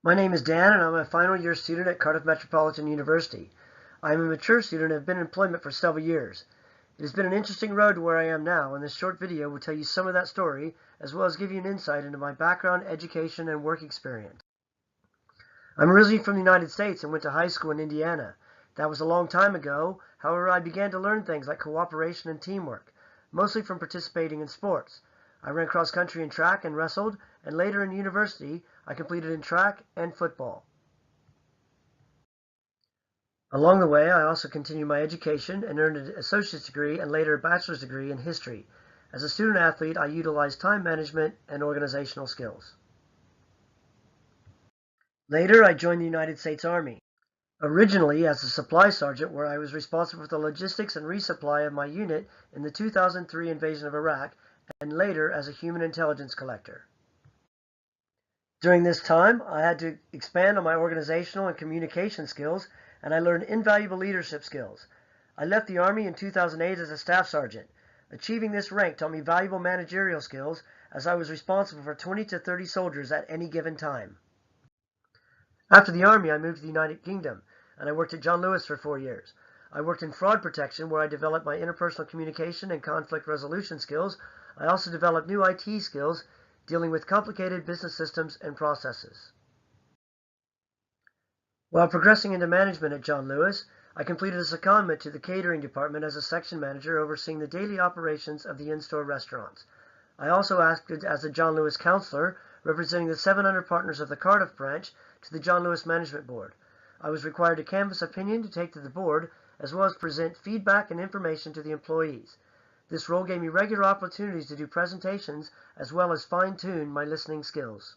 My name is Dan, and I'm a final year student at Cardiff Metropolitan University. I am a mature student and have been in employment for several years. It has been an interesting road to where I am now, and this short video will tell you some of that story, as well as give you an insight into my background, education, and work experience. I'm originally from the United States and went to high school in Indiana. That was a long time ago. However, I began to learn things like cooperation and teamwork, mostly from participating in sports. I ran cross country and track and wrestled, and later in university, I completed in track and football. Along the way, I also continued my education and earned an associate's degree and later a bachelor's degree in history. As a student athlete, I utilized time management and organizational skills. Later, I joined the United States Army, originally as a supply sergeant, where I was responsible for the logistics and resupply of my unit in the 2003 invasion of Iraq, and later as a human intelligence collector. During this time, I had to expand on my organizational and communication skills, and I learned invaluable leadership skills. I left the Army in 2008 as a staff sergeant. Achieving this rank taught me valuable managerial skills, as I was responsible for 20 to 30 soldiers at any given time. After the Army, I moved to the United Kingdom, and I worked at John Lewis for 4 years. I worked in fraud protection, where I developed my interpersonal communication and conflict resolution skills. I also developed new IT skills, dealing with complicated business systems and processes. While progressing into management at John Lewis, I completed a secondment to the catering department as a section manager overseeing the daily operations of the in-store restaurants. I also acted as a John Lewis counselor, representing the 700 partners of the Cardiff branch to the John Lewis Management Board. I was required to canvass opinion to take to the board, as well as present feedback and information to the employees. This role gave me regular opportunities to do presentations, as well as fine-tune my listening skills.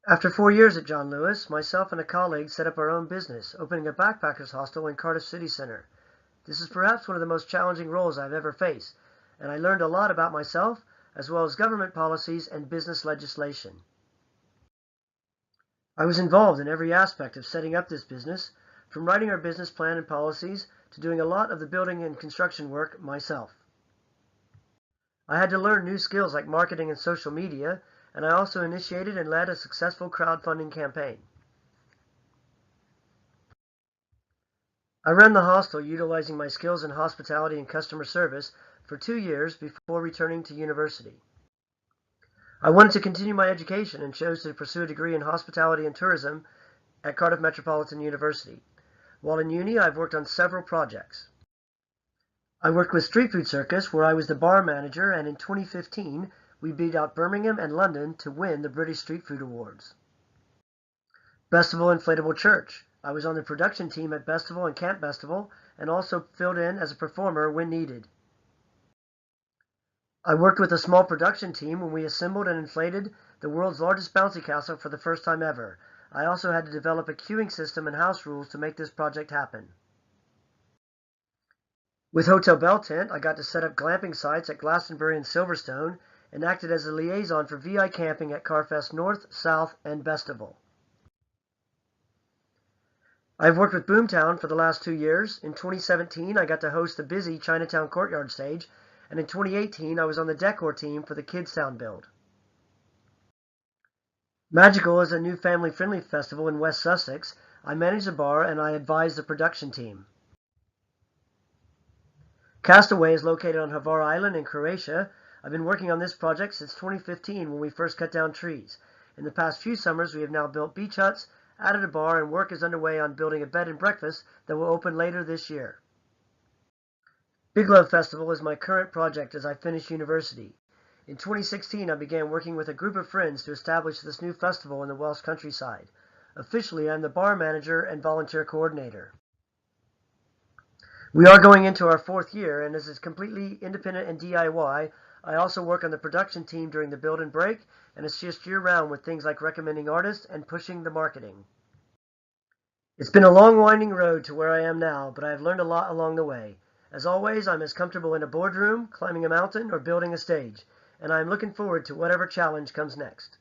After 4 years at John Lewis, myself and a colleague set up our own business, opening a backpackers hostel in Cardiff City Center. This is perhaps one of the most challenging roles I've ever faced, and I learned a lot about myself, as well as government policies and business legislation. I was involved in every aspect of setting up this business, from writing our business plan and policies to doing a lot of the building and construction work myself. I had to learn new skills like marketing and social media, and I also initiated and led a successful crowdfunding campaign. I ran the hostel utilizing my skills in hospitality and customer service for 2 years before returning to university. I wanted to continue my education and chose to pursue a degree in hospitality and tourism at Cardiff Metropolitan University. While in uni, I've worked on several projects. I worked with Street Food Circus, where I was the bar manager, and in 2015, we beat out Birmingham and London to win the British Street Food Awards. Bestival Inflatable Church. I was on the production team at Bestival and Camp Bestival, and also filled in as a performer when needed. I worked with a small production team when we assembled and inflated the world's largest bouncy castle for the first time ever. I also had to develop a queuing system and house rules to make this project happen. With Hotel Bell Tent, I got to set up glamping sites at Glastonbury and Silverstone, and acted as a liaison for VI camping at Carfest North, South, and Bestival. I've worked with Boomtown for the last 2 years. In 2017, I got to host the busy Chinatown Courtyard stage, and in 2018, I was on the decor team for the Kidstown build. Magical is a new family-friendly festival in West Sussex. I manage the bar and I advise the production team. Castaway is located on Hvar Island in Croatia. I've been working on this project since 2015 when we first cut down trees. In the past few summers, we have now built beach huts, added a bar, and work is underway on building a bed and breakfast that will open later this year. Big Love Festival is my current project as I finish university. In 2016, I began working with a group of friends to establish this new festival in the Welsh countryside. Officially, I'm the bar manager and volunteer coordinator. We are going into our 4th year, and as it's completely independent and DIY, I also work on the production team during the build and break, and assist year-round with things like recommending artists and pushing the marketing. It's been a long, winding road to where I am now, but I have learned a lot along the way. As always, I'm as comfortable in a boardroom, climbing a mountain, or building a stage, and I am looking forward to whatever challenge comes next.